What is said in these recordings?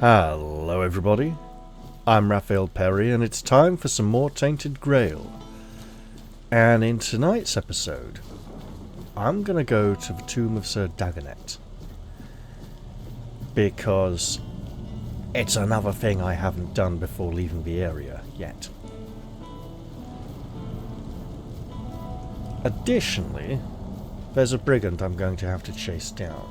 Hello everybody, I'm Raphael Perry and it's time for some more Tainted Grail. And in tonight's episode, I'm going to go to the tomb of Sir Dagonet. Because it's another thing I haven't done before leaving the area yet. Additionally, there's a brigand I'm going to have to chase down.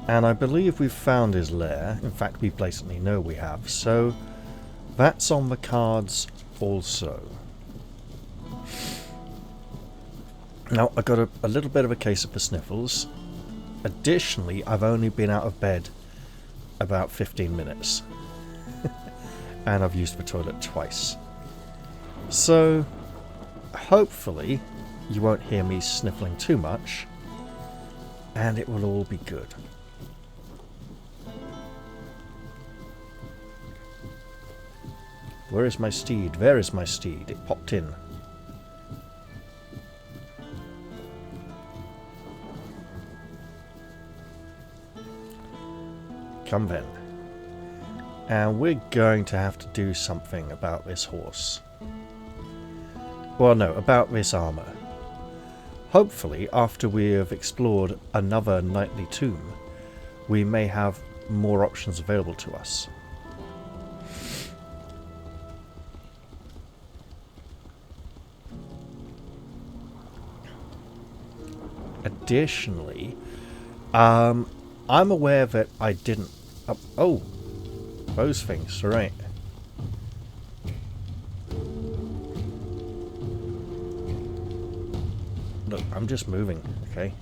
And I believe we've found his lair. In fact, we blatantly know we have. So, that's on the cards also. Now, I got a little bit of a case of the sniffles. Additionally, I've only been out of bed about 15 minutes. And I've used the toilet twice. So, hopefully, you won't hear me sniffling too much. And it will all be good. Where is my steed? There is my steed. It popped in. Come then. And we're going to have to do something about this horse. Well, no, about this armor. Hopefully, after we have explored another nightly tomb, we may have more options available to us. Additionally, I'm aware that I didn't... oh, those things, right. Look, I'm just moving, okay?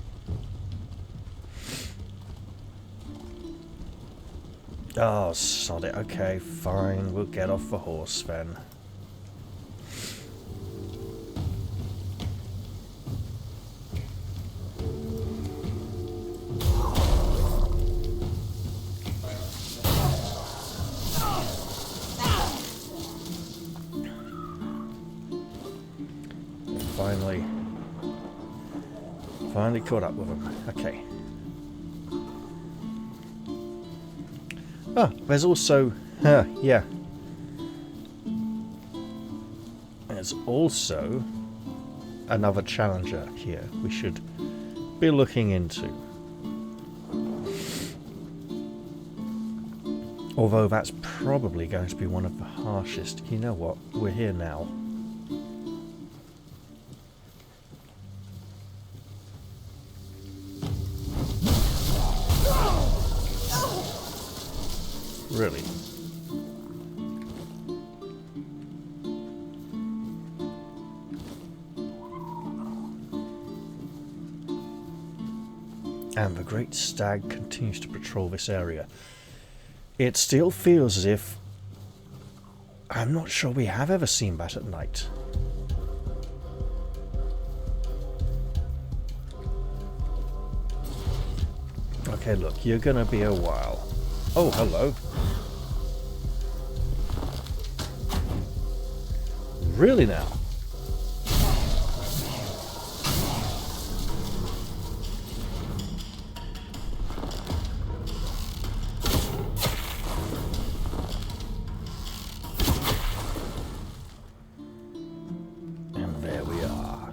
Oh, sod it. Okay, fine. We'll get off the horse then. Finally caught up with him. Okay. Oh, there's also... yeah. There's also another challenger here we should be looking into. Although that's probably going to be one of the harshest. You know what? We're here now. Really? And the great stag continues to patrol this area. It still feels as if... I'm not sure we have ever seen that at night. Okay, look, you're gonna be a while. Oh, hello. Really now? And there we are.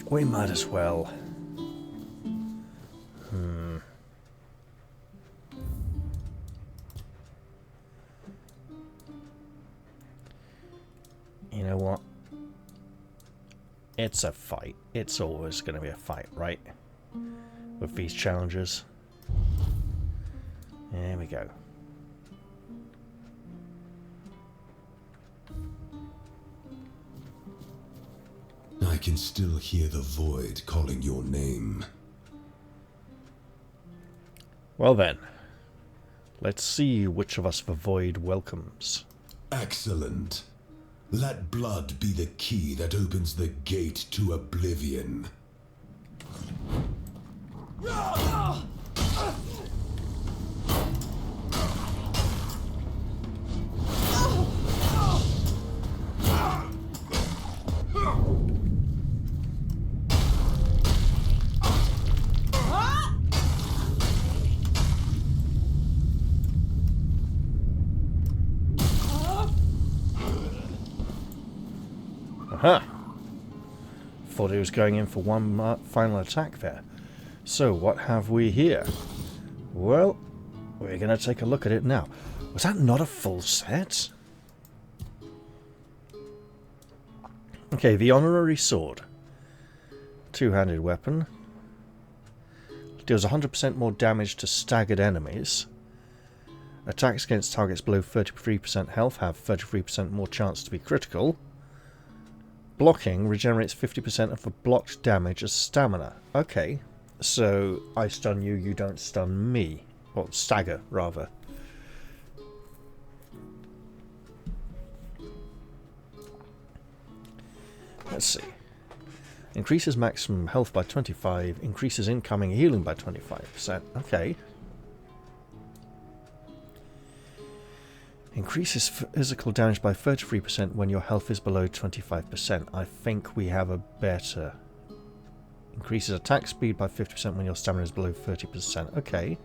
We might as well. You know what? It's a fight. It's always going to be a fight, right? With these challenges. There we go. I can still hear the void calling your name. Well then, let's see which of us the void welcomes. Excellent. Let blood be the key that opens the gate to oblivion. Aha! Thought he was going in for one final attack there. So, what have we here? Well, we're going to take a look at it now. Was that not a full set? Okay, the honorary sword. Two-handed weapon. Deals 100% more damage to staggered enemies. Attacks against targets below 33% health have 33% more chance to be critical. Blocking regenerates 50% of the blocked damage as stamina. Okay, so I stun you, you don't stun me. Or stagger, rather. Let's see. Increases maximum health by 25. Increases incoming healing by 25%. Okay. Increases physical damage by 33% when your health is below 25%. I think we have a better. Increases attack speed by 50% when your stamina is below 30%. Okay.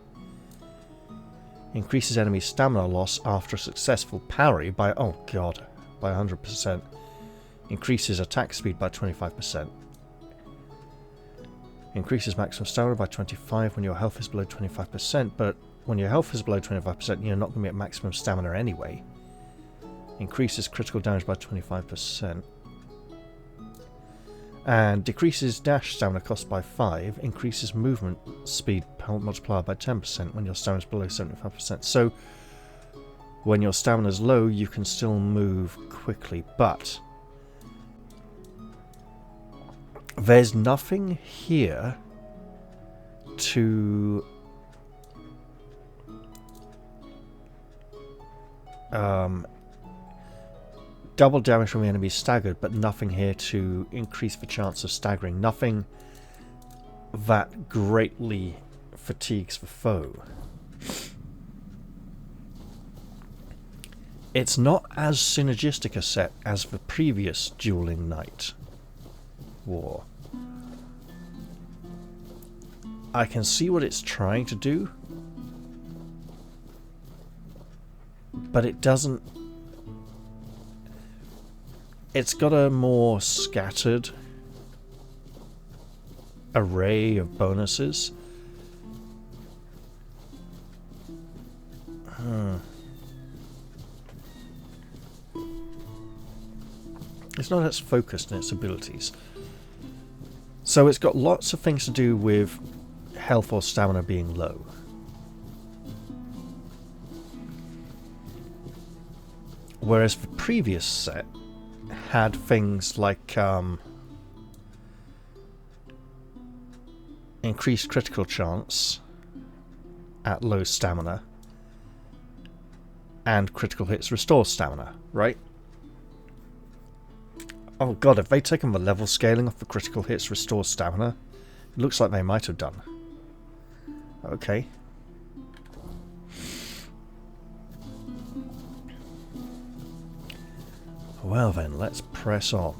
Increases enemy stamina loss after a successful parry by, oh god, by 100%. Increases attack speed by 25%. Increases maximum stamina by 25 when your health is below 25%, but when your health is below 25%, you're not going to be at maximum stamina anyway. Increases critical damage by 25%. And decreases dash stamina cost by 5. Increases movement speed multiplier by 10% when your stamina is below 75%. So, when your stamina is low, you can still move quickly, but there's nothing here to double damage from the enemy staggered, but nothing here to increase the chance of staggering. Nothing that greatly fatigues the foe. It's not as synergistic a set as the previous Dueling Knight War. I can see what it's trying to do, but it doesn't. It's got a more scattered array of bonuses. It's not as focused in its abilities. So it's got lots of things to do with health or stamina being low. Whereas the previous set had things like increased critical chance at low stamina and critical hits restore stamina, right? Oh god, have they taken the level scaling off the critical hits restore stamina? It looks like they might have done. Okay. Well then, let's press on.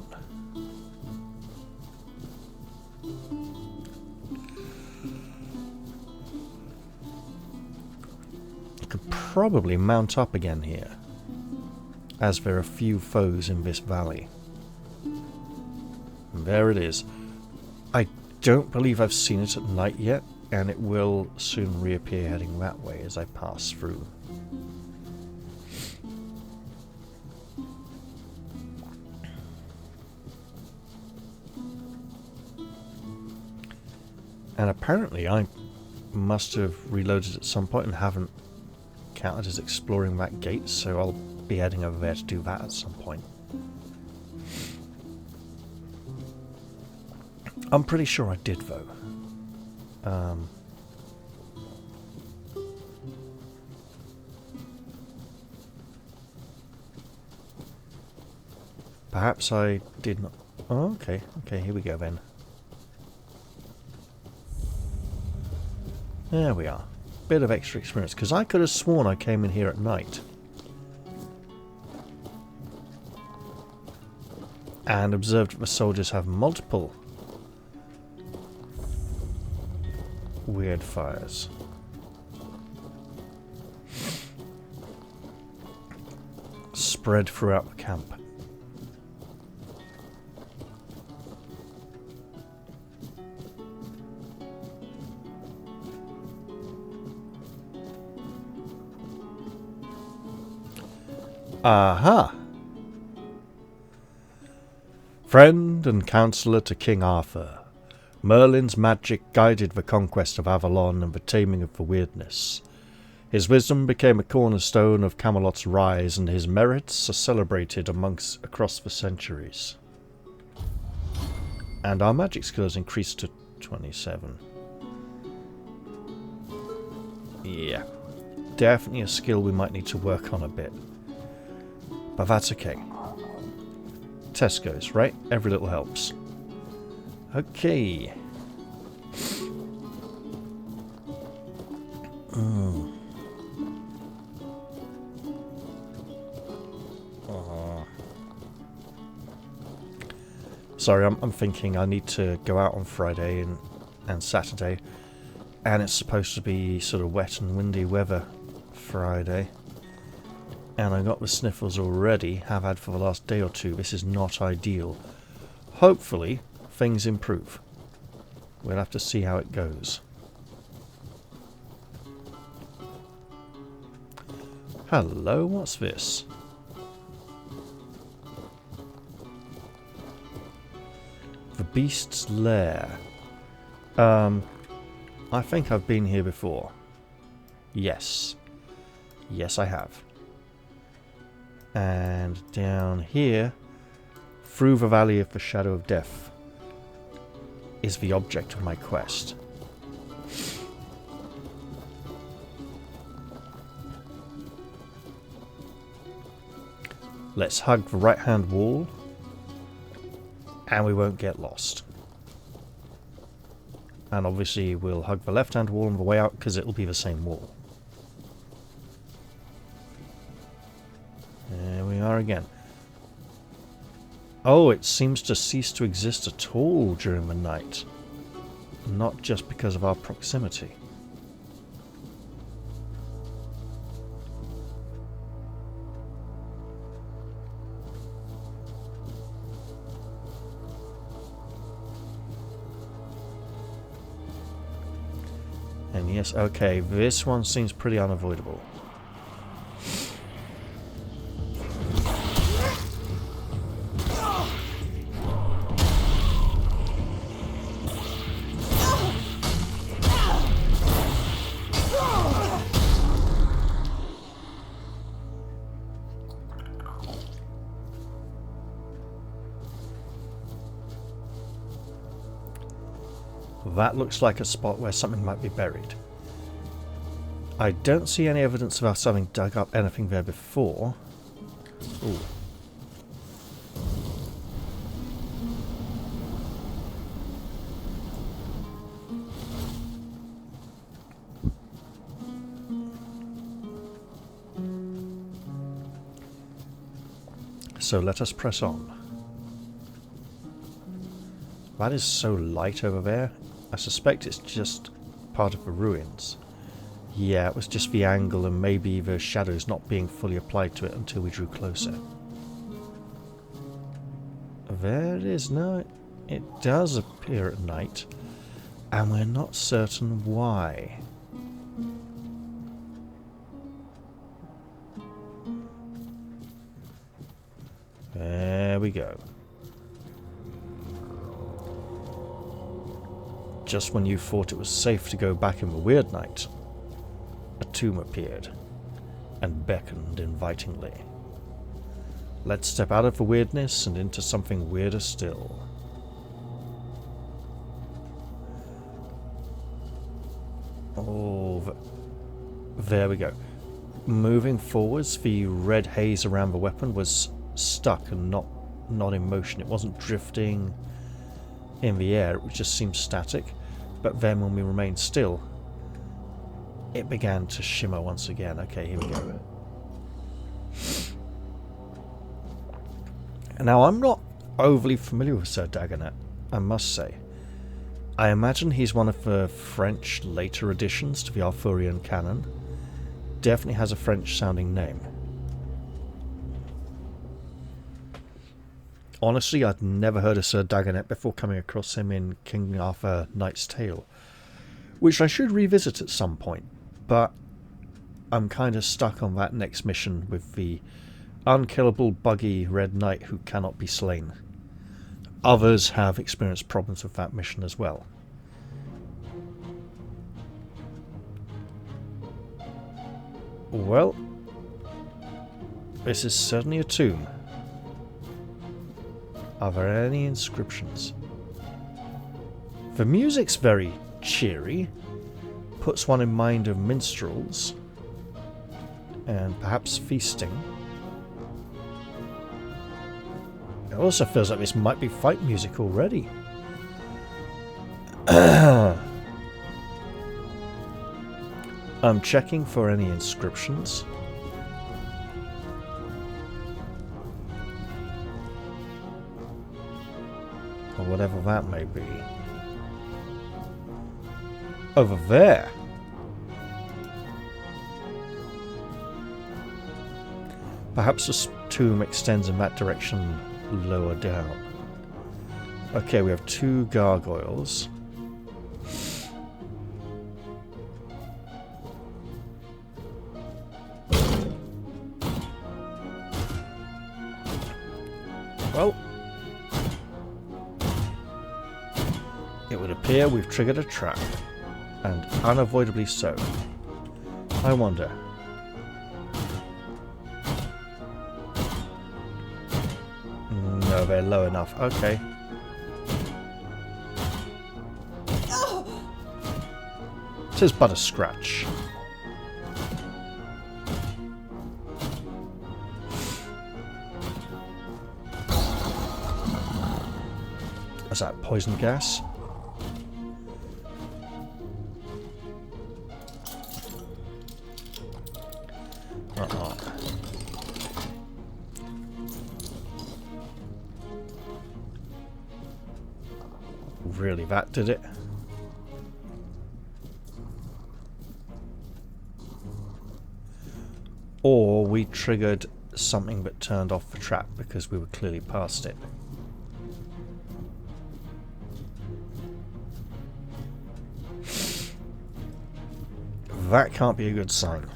You could probably mount up again here, as there are few foes in this valley. And there it is. I don't believe I've seen it at night yet, and it will soon reappear heading that way as I pass through. And apparently I must have reloaded at some point and haven't counted as exploring that gate, so I'll be heading over there to do that at some point. I'm pretty sure I did, though. Perhaps I did not. Oh, okay. Okay, here we go then. There we are. Bit of extra experience, because I could have sworn I came in here at night and observed that the soldiers have multiple weird fires. Spread throughout the camp. Aha! Friend and counsellor to King Arthur, Merlin's magic guided the conquest of Avalon and the taming of the wyrdness. His wisdom became a cornerstone of Camelot's rise, and his merits are celebrated across the centuries. And our magic skills increased to 27. Yeah, definitely a skill we might need to work on a bit. But that's okay. Tesco's, right? Every little helps. Okay. Sorry, I'm thinking I need to go out on Friday and Saturday, and it's supposed to be sort of wet and windy weather Friday, and I got the sniffles already, have had for the last day or two. This is not ideal. Hopefully things improve. We'll have to see how it goes. Hello, what's this? The Beast's Lair. I think I've been here before. Yes. Yes, I have. And down here, through the Valley of the Shadow of Death, is the object of my quest. Let's hug the right-hand wall, and we won't get lost. And obviously we'll hug the left-hand wall on the way out, because it'll be the same wall. There we are again. Oh, it seems to cease to exist at all during the night. Not just because of our proximity. And yes, okay, this one seems pretty unavoidable. That looks like a spot where something might be buried. I don't see any evidence of us having dug up anything there before. Ooh. So let us press on. That is so light over there. I suspect it's just part of the ruins. Yeah, it was just the angle and maybe the shadows not being fully applied to it until we drew closer. There it is. No, it does appear at night, and we're not certain why. There we go. Just when you thought it was safe to go back in the weird night, a tomb appeared and beckoned invitingly. Let's step out of the weirdness and into something weirder still. Oh, there we go. Moving forwards, the red haze around the weapon was stuck and not in motion. It wasn't drifting in the air, it just seemed static. But then when we remained still, it began to shimmer once again. Okay, here we go. Now, I'm not overly familiar with Sir Dagonet, I must say. I imagine he's one of the French later additions to the Arthurian canon. Definitely has a French-sounding name. Honestly, I'd never heard of Sir Dagonet before coming across him in King Arthur Knight's Tale, which I should revisit at some point, but I'm kind of stuck on that next mission with the unkillable, buggy red knight who cannot be slain. Others have experienced problems with that mission as well. Well, this is certainly a tomb. Are there any inscriptions? The music's very cheery, puts one in mind of minstrels, and perhaps feasting. It also feels like this might be fight music already. I'm checking for any inscriptions. Or whatever that may be. Over there. Perhaps the tomb extends in that direction lower down. Okay, we have 2 gargoyles. Well, it would appear we've triggered a trap, and unavoidably so. I wonder. No, they're low enough. Okay. It is but a scratch. Is that poison gas? Really, that did it? Or we triggered something that turned off the trap because we were clearly past it. That can't be a good sign.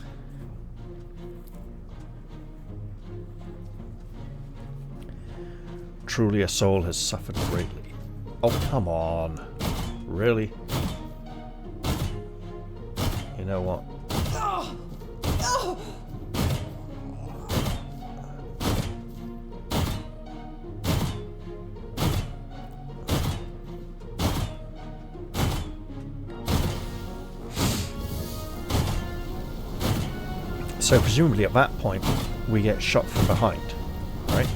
Truly a soul has suffered greatly. Oh, come on. Really? You know what? So presumably at that point we get shot from behind, right?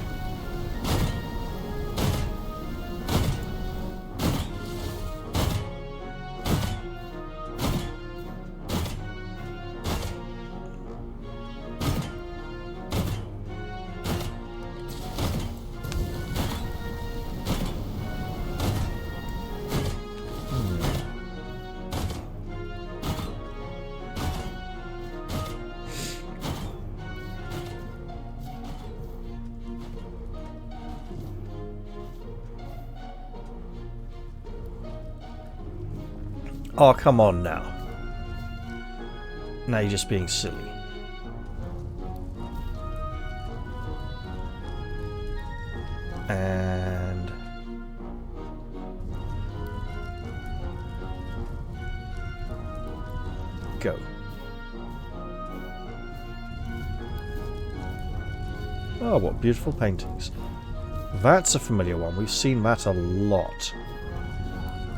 Oh, come on now. Now you're just being silly. And... go. Oh, what beautiful paintings. That's a familiar one. We've seen that a lot.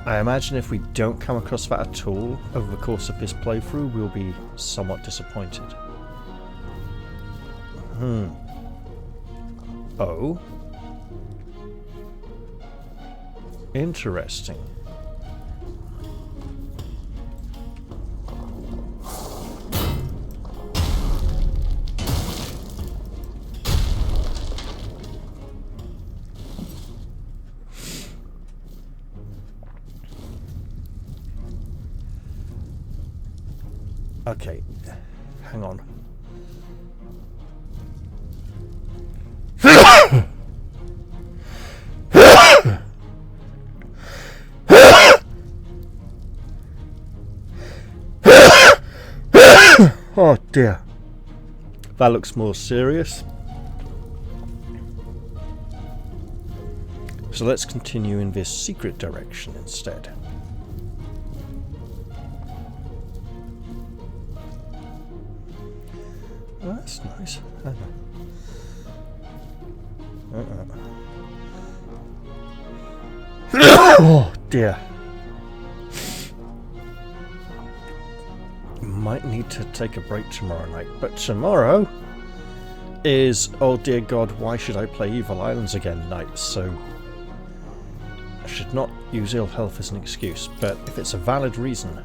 I imagine if we don't come across that at all over the course of this playthrough, we'll be somewhat disappointed. Oh. Interesting. Okay, hang on. Oh dear. That looks more serious. So let's continue in this secret direction instead. Oh, that's nice. Oh dear. Might need to take a break tomorrow night, but tomorrow is, oh dear God, why should I play Evil Islands again night, so I should not use ill health as an excuse, but if it's a valid reason.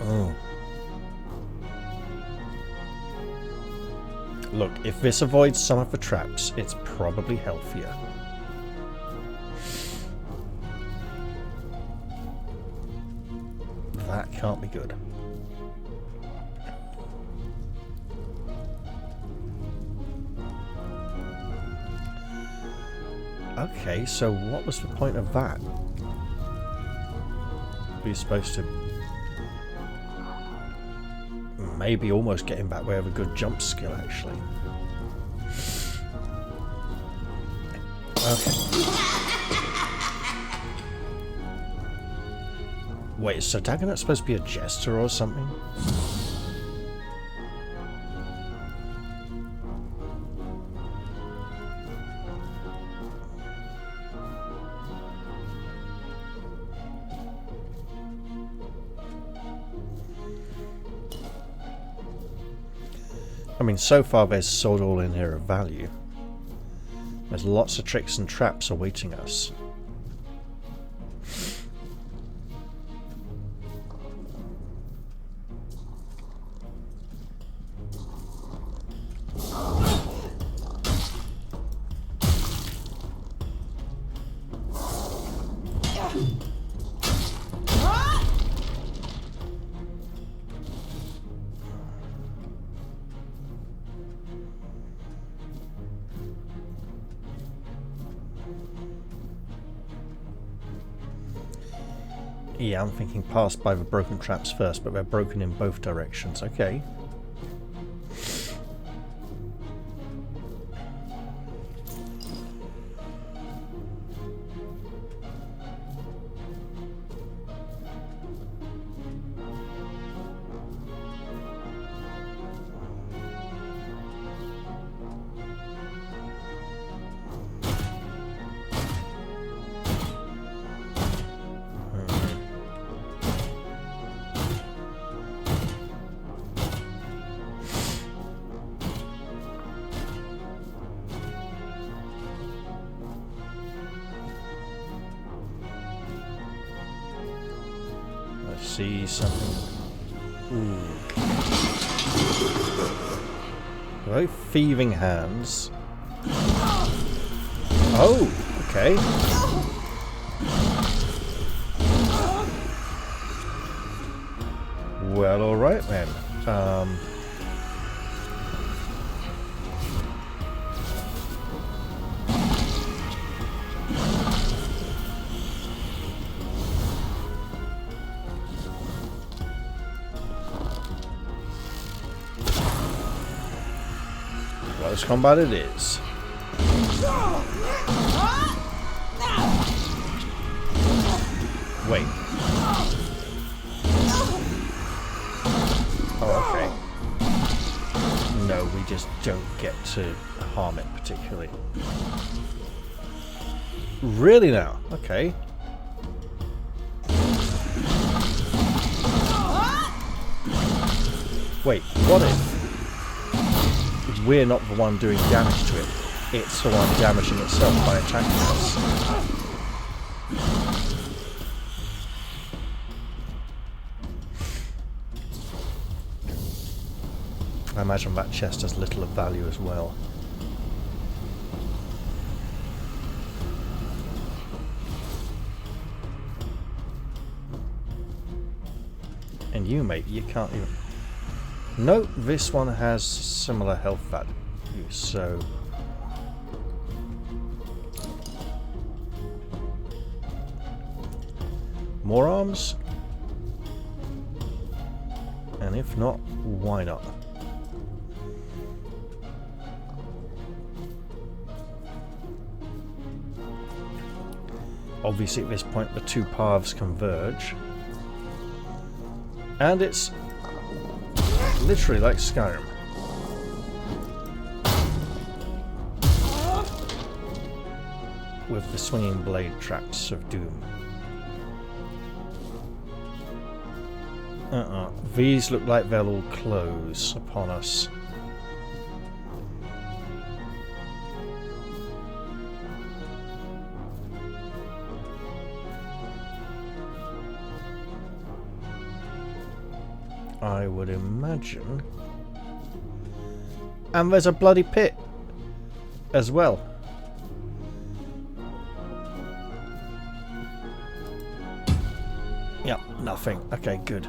Oh. Look, if this avoids some of the traps, it's probably healthier. That can't be good. Okay, so what was the point of that? We're supposed to maybe almost get him back. We have a good jump skill, actually. Okay. Wait, is Sir Dagonet supposed to be a jester or something? I mean, so far there's sold all in here of value. There's lots of tricks and traps awaiting us. Yeah, I'm thinking pass by the broken traps first, but they're broken in both directions. Okay. See something. Ooh. Very thieving hands. Oh, okay. Well, all right then. Close combat it is. Wait. Oh, okay. No, we just don't get to harm it particularly. Really now? Okay. Wait, what if we're not the one doing damage to it? It's the one damaging itself by attacking us. I imagine that chest has little of value as well. And you, mate, you can't even... No, this one has similar health value, so... More arms? And if not, why not? Obviously at this point the two paths converge. And it's literally like Skyrim. With the swinging blade tracks of doom. These look like they'll all close upon us. I would imagine. And there's a bloody pit as well. Yep, nothing. Okay, good.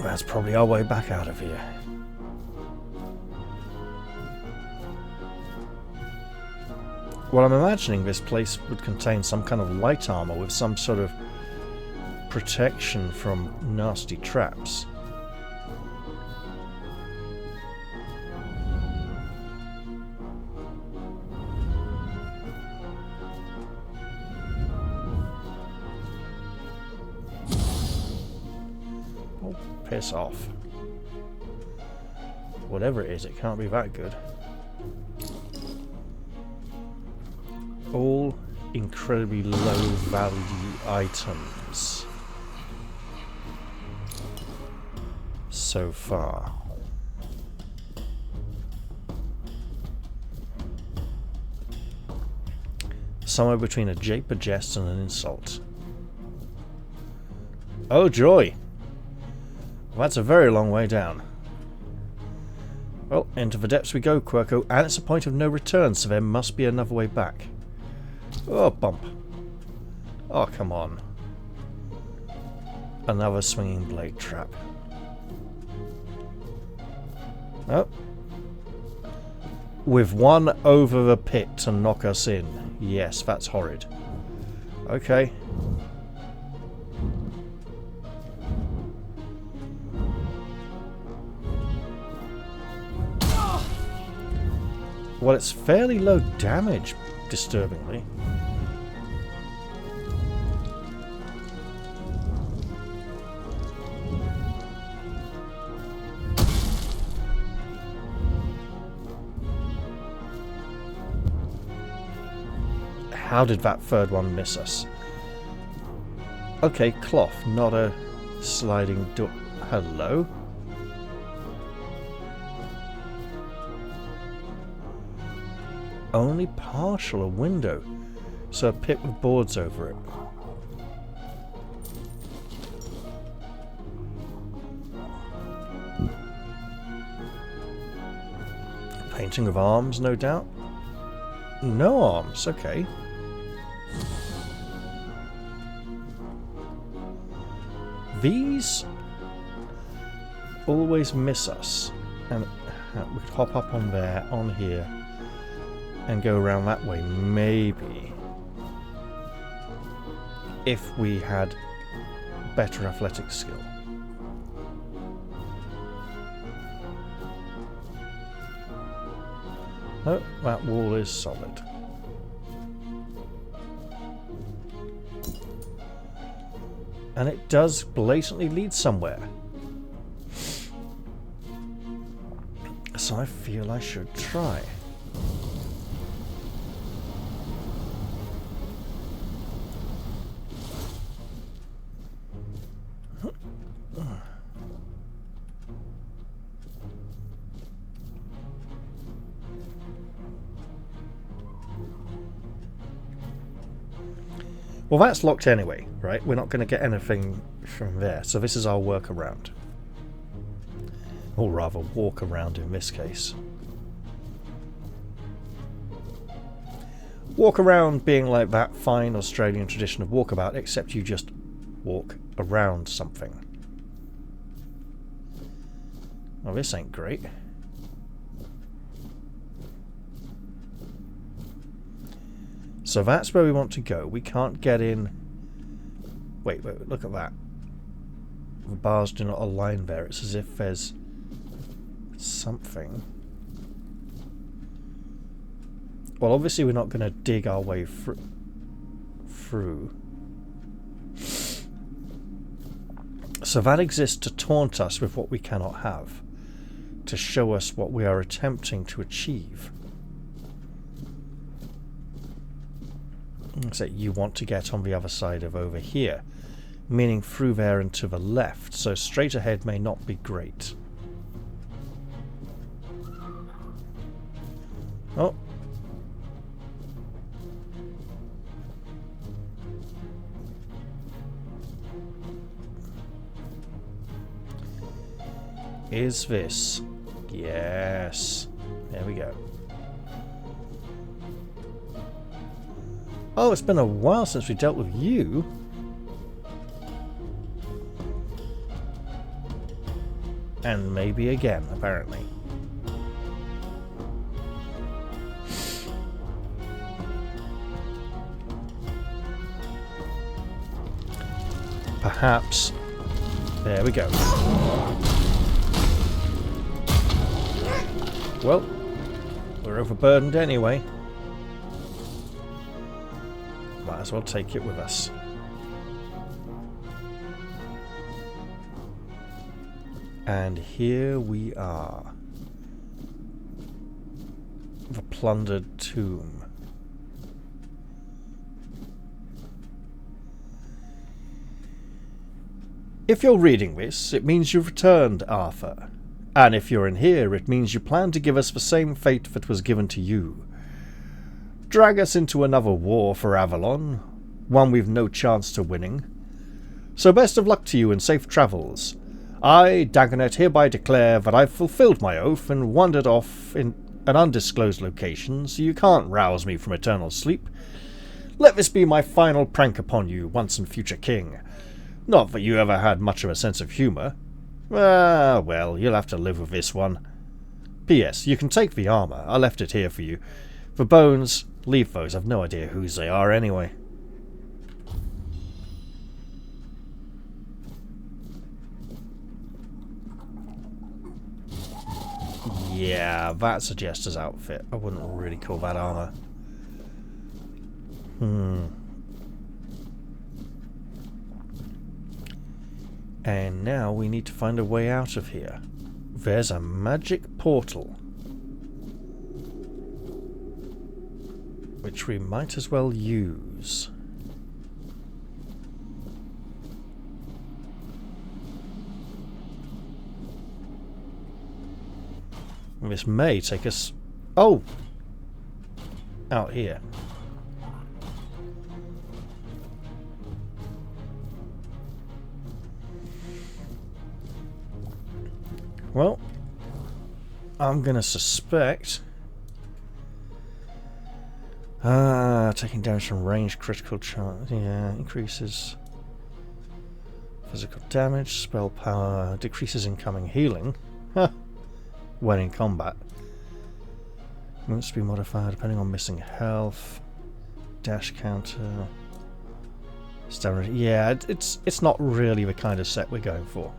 That's probably our way back out of here. Well, I'm imagining this place would contain some kind of light armor with some sort of protection from nasty traps. Oh, piss off. Whatever it is, it can't be that good. All incredibly low value items so far. Somewhere between a jape, a jest, and an insult. Oh joy! Well, that's a very long way down. Well, into the depths we go, Quirko, and it's a point of no return, so there must be another way back. Oh, bump. Oh, come on. Another swinging blade trap. Oh. With one over the pit to knock us in. Yes, that's horrid. Okay. Well, it's fairly low damage, disturbingly. How did that third one miss us? Okay, cloth, not a sliding door. Hello? Only partial a window, so a pit with boards over it. A painting of arms, no doubt. No arms, okay. These always miss us, and we could hop up on there, on here, and go around that way, maybe, if we had better athletic skill. No, that wall is solid. And it does blatantly lead somewhere. So I feel I should try. Well, that's locked anyway, right? We're not going to get anything from there, so this is our workaround. Or rather, walk around in this case. Walk around being like that fine Australian tradition of walkabout, except you just walk around something. Oh, this ain't great. So that's where we want to go. We can't get in... Wait, look at that. The bars do not align there. It's as if there's something Well, obviously we're not going to dig our way through. So that exists to taunt us with what we cannot have, to show us what we are attempting to achieve. So you want to get on the other side of over here, meaning through there and to the left, so straight ahead may not be great. Oh. Is this? Yes. There we go. Oh, it's been a while since we dealt with you. And maybe again, apparently. Perhaps. There we go. Well, we're overburdened anyway. Might as well take it with us. And here we are. The plundered tomb. If you're reading this, it means you've returned, Arthur. And if you're in here, it means you plan to give us the same fate that was given to you. Drag us into another war for Avalon, one we've no chance to winning. So best of luck to you and safe travels. I, Dagonet, hereby declare that I've fulfilled my oath and wandered off in an undisclosed location, so you can't rouse me from eternal sleep. Let this be my final prank upon you, once and future king. Not that you ever had much of a sense of humour. Ah, well, you'll have to live with this one. P.S. You can take the armour. I left it here for you. The bones, leave those. I've no idea whose they are anyway. Yeah, that's a jester's outfit. I wouldn't really call that armour. And now we need to find a way out of here. There's a magic portal, which we might as well use. This may take us... Oh! Out here. Well, I'm gonna suspect... taking damage from range, critical charge... Yeah, increases physical damage, spell power, decreases incoming healing. When in combat. Must be modified depending on missing health. Dash counter. Stamina. Yeah, it's not really the kind of set we're going for.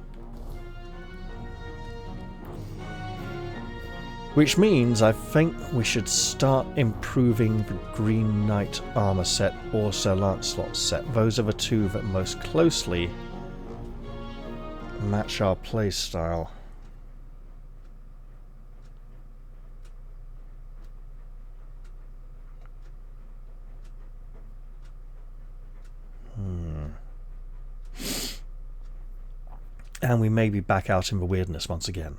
Which means I think we should start improving the Green Knight armor set or Sir Lancelot set. Those are the two that most closely match our playstyle. And we may be back out in the weirdness once again.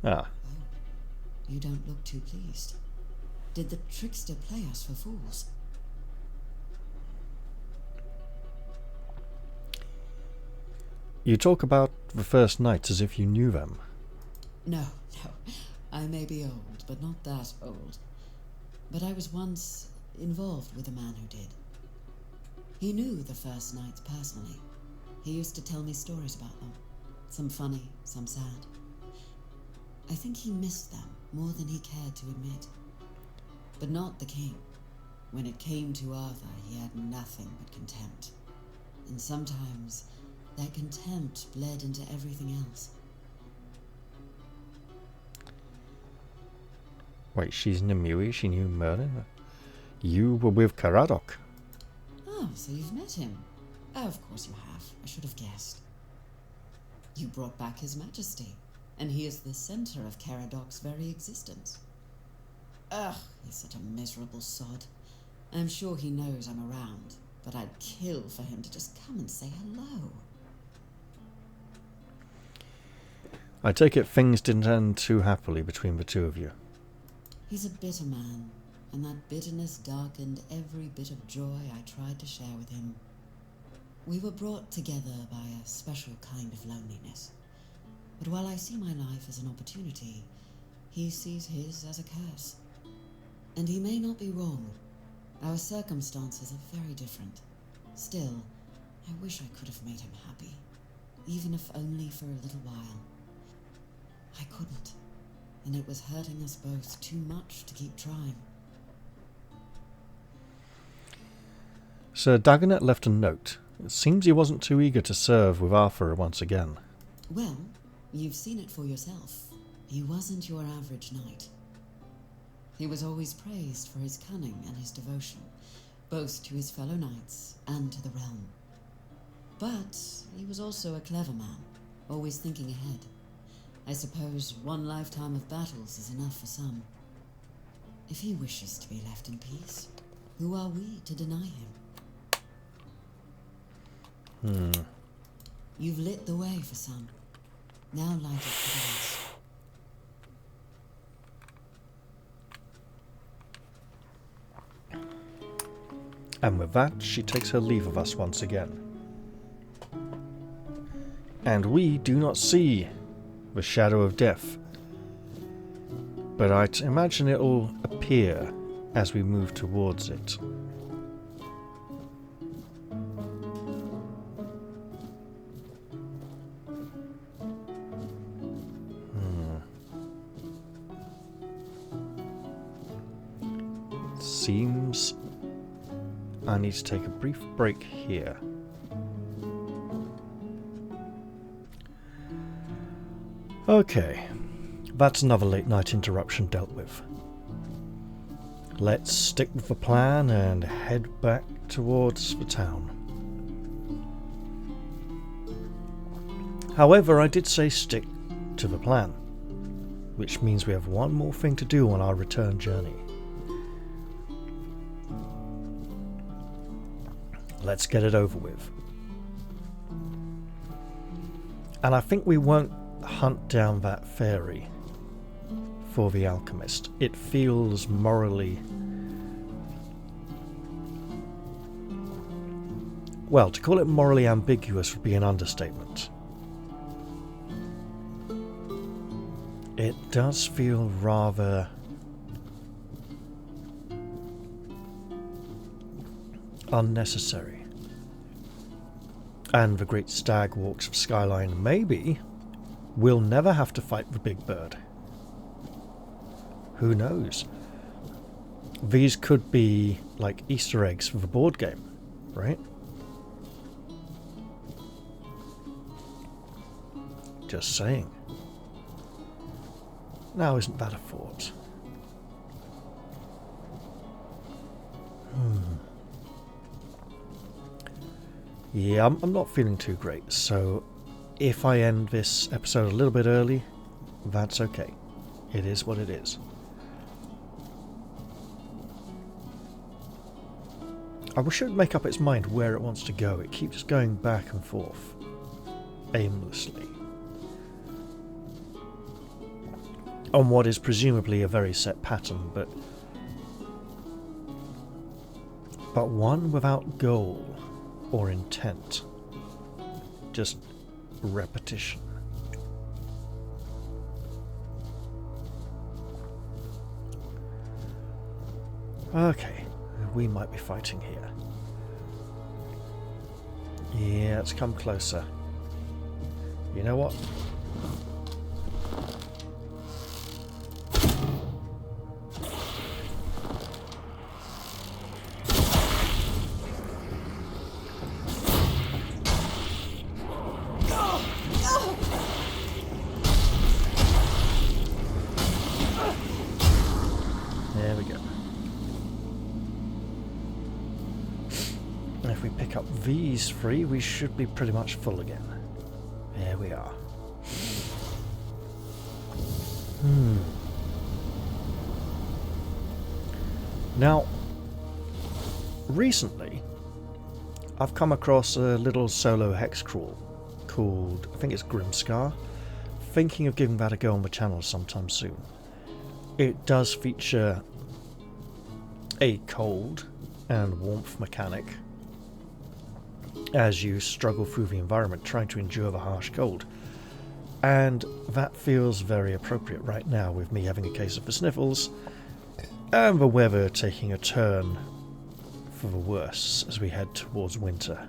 Ah. Oh, you don't look too pleased. Did the trickster play us for fools? You talk about the first knights as if you knew them. No. I may be old, but not that old. but I was once involved with a man who did. He knew the First Knights personally. He used to tell me stories about them, some funny, some sad. I think he missed them more than he cared to admit. But not the king. When it came to Arthur, he had nothing but contempt. And sometimes that contempt bled into everything else. Wait, she's Nimue, she knew Merlin? You were with Caradoc. Oh, so you've met him. Oh, of course you have. I should have guessed. You brought back his majesty, and he is the center of Caradoc's very existence. Ugh, he's such a miserable sod. I'm sure he knows I'm around, but I'd kill for him to just come and say hello. I take it things didn't end too happily between the two of you. He's a bitter man, and that bitterness darkened every bit of joy I tried to share with him. We were brought together by a special kind of loneliness. But while I see my life as an opportunity, he sees his as a curse. And he may not be wrong. Our circumstances are very different. Still, I wish I could have made him happy, even if only for a little while. I couldn't, and it was hurting us both too much to keep trying. Sir Dagonet left a note. It seems he wasn't too eager to serve with Arthur once again. Well, you've seen it for yourself. He wasn't your average knight. He was always praised for his cunning and his devotion, both to his fellow knights and to the realm. But he was also a clever man, always thinking ahead. I suppose one lifetime of battles is enough for some. If he wishes to be left in peace, who are we to deny him? You've lit the way for some. Now light it for the rest. And with that, she takes her leave of us once again. And we do not see the shadow of death, but I imagine it'll appear as we move towards it. Seems I need to take a brief break here. Okay, that's another late night interruption dealt with. Let's stick with the plan and head back towards the town. However, I did say stick to the plan, which means we have one more thing to do on our return journey. Let's get it over with. And I think we won't hunt down that fairy for the alchemist. It feels morally... well, to call it morally ambiguous would be an understatement. It does feel rather... unnecessary. And the great stag walks of Skyline, maybe we'll never have to fight the big bird. Who knows? These could be like Easter eggs for the board game, right? Just saying. Now, isn't that a thought? Yeah, I'm not feeling too great, so if I end this episode a little bit early, that's okay. It is what it is. I wish it would make up its mind where it wants to go. It keeps going back and forth, aimlessly, on what is presumably a very set pattern, but one without goal or intent, just repetition. Okay, we might be fighting here. Yeah, let's come closer. You know what? There we go. And if we pick up these three, we should be pretty much full again. There we are. Now, recently, I've come across a little solo hex crawl called, I think it's Grimscar. Thinking of giving that a go on the channel sometime soon. It does feature a cold and warmth mechanic as you struggle through the environment trying to endure the harsh cold. And that feels very appropriate right now with me having a case of the sniffles and the weather taking a turn for the worse as we head towards winter.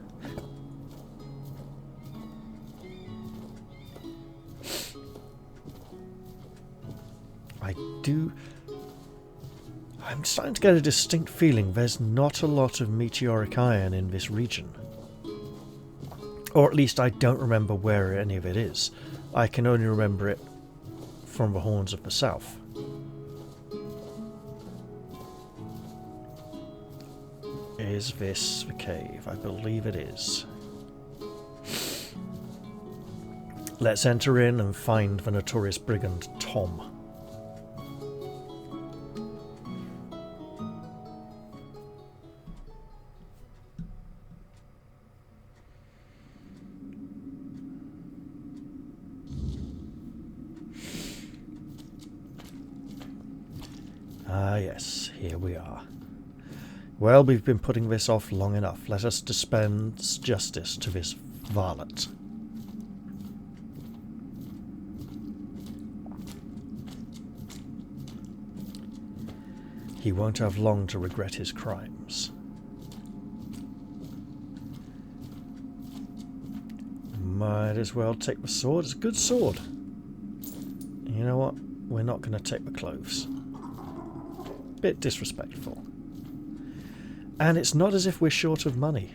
I'm starting to get a distinct feeling there's not a lot of meteoric iron in this region. Or at least I don't remember where any of it is. I can only remember it from the Horns of the South. Is this the cave? I believe it is. Let's enter in and find the notorious brigand Tom. Ah yes, here we are. Well, we've been putting this off long enough. Let us dispense justice to this varlet. He won't have long to regret his crimes. Might as well take the sword. It's a good sword. You know what? We're not going to take the clothes. Bit disrespectful. And it's not as if we're short of money.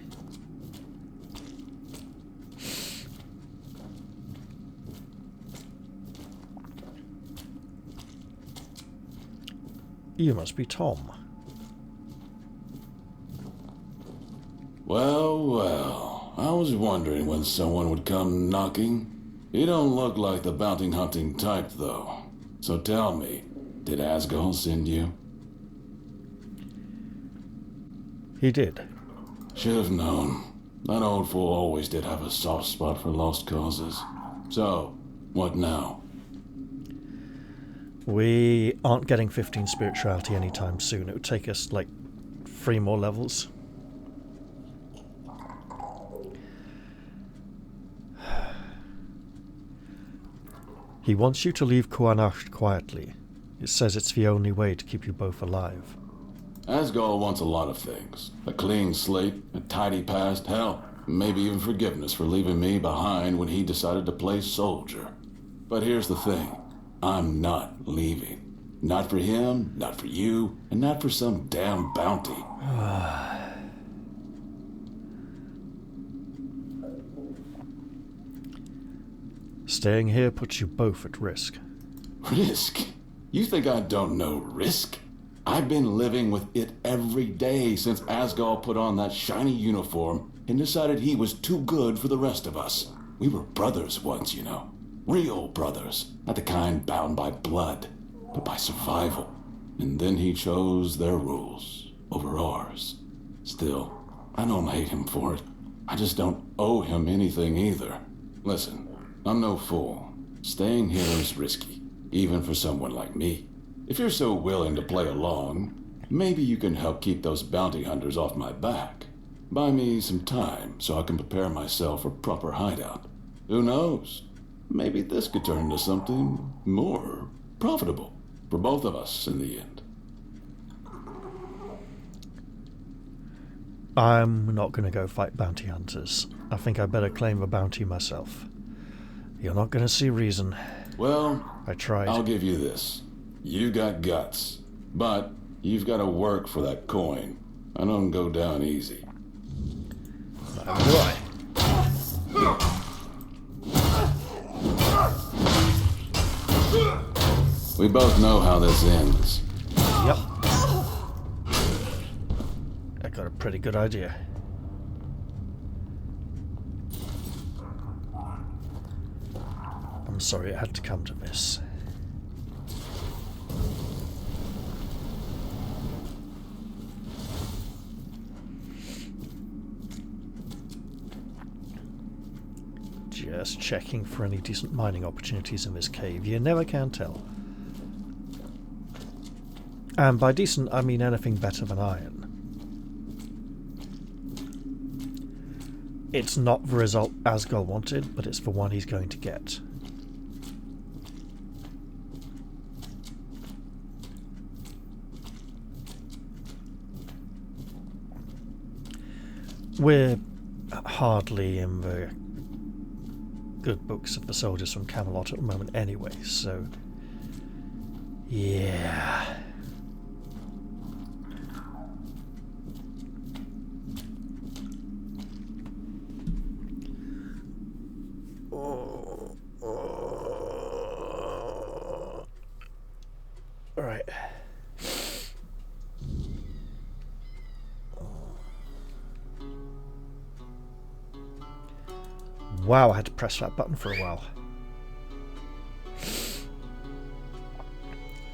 You must be Tom. Well, well, I was wondering when someone would come knocking. You don't look like the bounty hunting type, though. So tell me, did Asgol send you? He did. Should have known. That old fool always did have a soft spot for lost causes. So, what now? We aren't getting 15 spirituality anytime soon. It would take us like 3 more levels. He wants you to leave Kuanacht quietly. It says it's the only way to keep you both alive. Asgol wants a lot of things. A clean slate, a tidy past, hell, maybe even forgiveness for leaving me behind when he decided to play soldier. But here's the thing. I'm not leaving. Not for him, not for you, and not for some damn bounty. Staying here puts you both at risk. Risk? You think I don't know risk? I've been living with it every day since Asgol put on that shiny uniform and decided he was too good for the rest of us. We were brothers once, you know. Real brothers. Not the kind bound by blood, but by survival. And then he chose their rules over ours. Still, I don't hate him for it. I just don't owe him anything either. Listen, I'm no fool. Staying here is risky, even for someone like me. If you're so willing to play along, maybe you can help keep those bounty hunters off my back. Buy me some time so I can prepare myself for proper hideout. Who knows? Maybe this could turn into something more profitable for both of us in the end. I'm not going to go fight bounty hunters. I think I better claim the bounty myself. You're not going to see reason. Well, I tried. I'll give you this. You got guts, but you've got to work for that coin. I don't go down easy. Neither do I. We both know how this ends. Yep. I got a pretty good idea. I'm sorry it had to come to this. Just checking for any decent mining opportunities in this cave. You never can tell. And by decent, I mean anything better than iron. It's not the result Asgol wanted, but it's the one he's going to get. We're hardly in the good books of the soldiers from Camelot at the moment anyway, so yeah. Alright. Wow, I had to press that button for a while.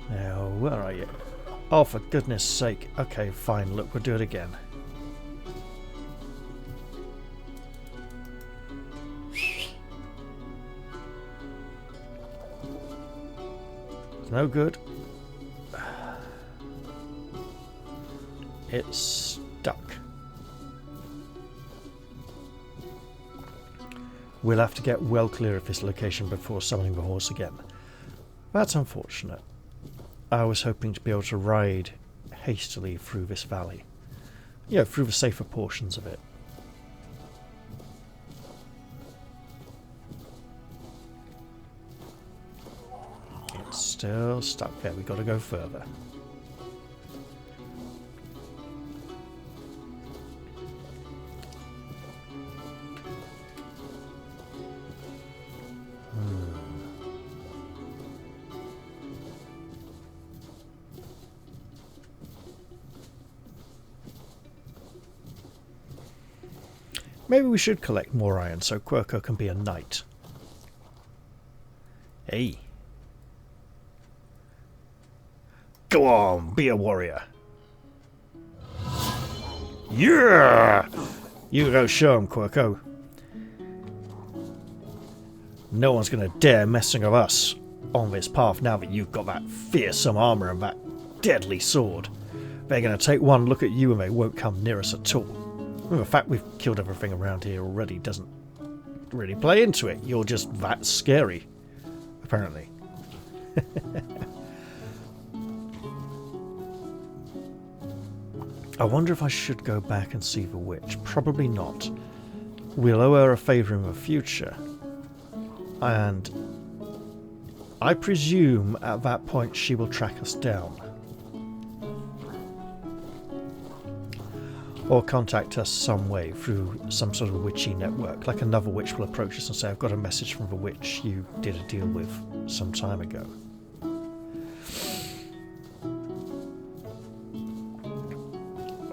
Now, where are you? Oh, for goodness sake. Okay, fine. Look, we'll do it again. No good. It's stuck. We'll have to get well clear of this location before summoning the horse again. That's unfortunate. I was hoping to be able to ride hastily through this valley. Yeah, through the safer portions of it. It's still stuck there. We've got to go further. Maybe we should collect more iron so Quirko can be a knight. Hey. Go on, be a warrior. Yeah! You go show him, Quirko. No one's going to dare messing with us on this path now that you've got that fearsome armour and that deadly sword. They're going to take one look at you and they won't come near us at all. Well, the fact we've killed everything around here already doesn't really play into it. You're just that scary, apparently. I wonder if I should go back and see the witch. Probably not. We'll owe her a favour in the future. And I presume at that point she will track us down. Or contact us some way through some sort of witchy network. Like another witch will approach us and say, I've got a message from the witch you did a deal with some time ago.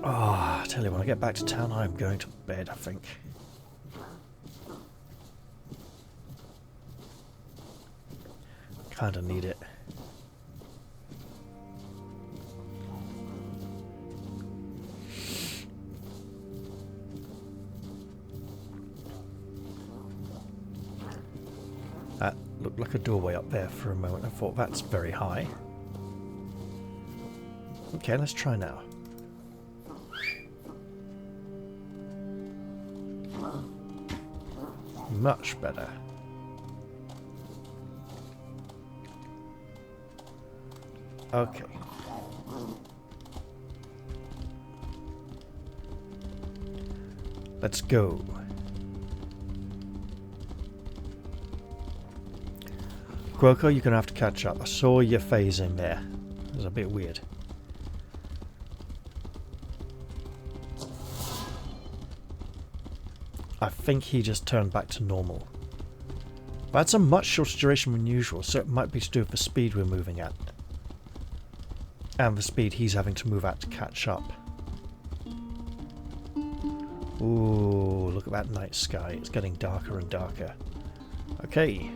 I tell you, when I get back to town, I'm going to bed, I think. Kinda need it. That looked like a doorway up there for a moment. I thought that's very high. Okay, let's try now. Much better. Okay. Let's go. Quilco, you're going to have to catch up. I saw your phase in there. It was a bit weird. I think he just turned back to normal. But that's a much shorter duration than usual, so it might be to do with the speed we're moving at. And the speed he's having to move at to catch up. Ooh, look at that night sky. It's getting darker and darker. Okay.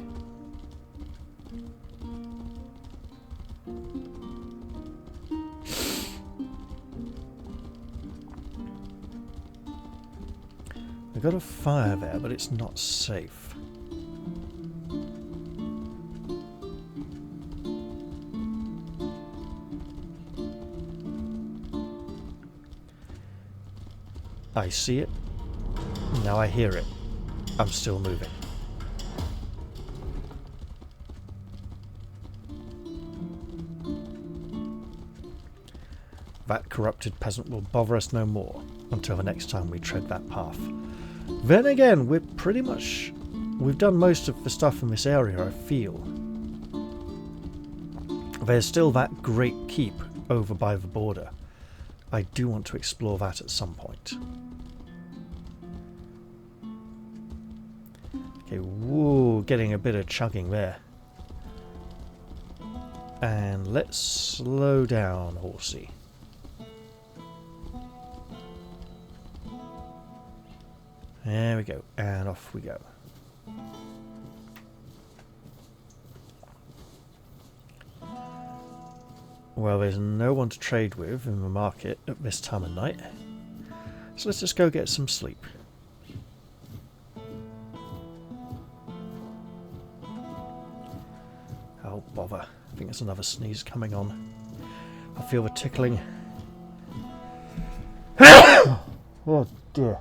We've got a fire there, but it's not safe. I see it. Now I hear it. I'm still moving. That corrupted peasant will bother us no more until the next time we tread that path. Then again, we've done most of the stuff in this area, I feel. There's still that great keep over by the border. I do want to explore that at some point. Okay, whoa, getting a bit of chugging there. And let's slow down, horsey. There we go, and off we go. Well, there's no one to trade with in the market at this time of night, so let's just go get some sleep. Oh, bother. I think there's another sneeze coming on. I feel the tickling. Oh, dear.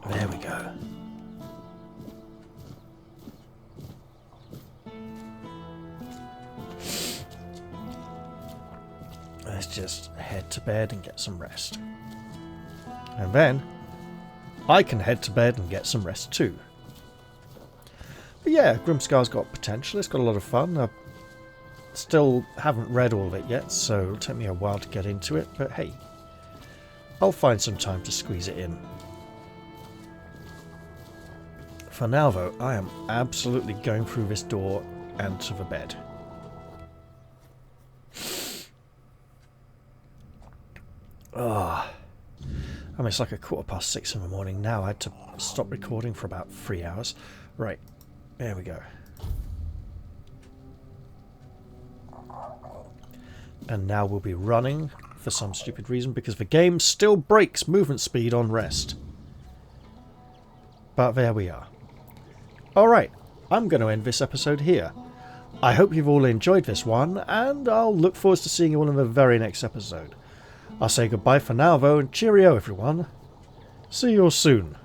There we go. Let's just head to bed and get some rest. And then I can head to bed and get some rest too. But yeah, Grimscar's got potential. It's got a lot of fun. I still haven't read all of it yet, so it'll take me a while to get into it. But hey, I'll find some time to squeeze it in. For now, though, I am absolutely going through this door and to the bed. Ah, I mean, it's like 6:15 in the morning now. I had to stop recording for about 3 hours. Right, there we go. And now we'll be running for some stupid reason because the game still breaks movement speed on rest. But there we are. Alright, I'm going to end this episode here. I hope you've all enjoyed this one, and I'll look forward to seeing you all in the very next episode. I'll say goodbye for now though, and cheerio everyone. See you all soon.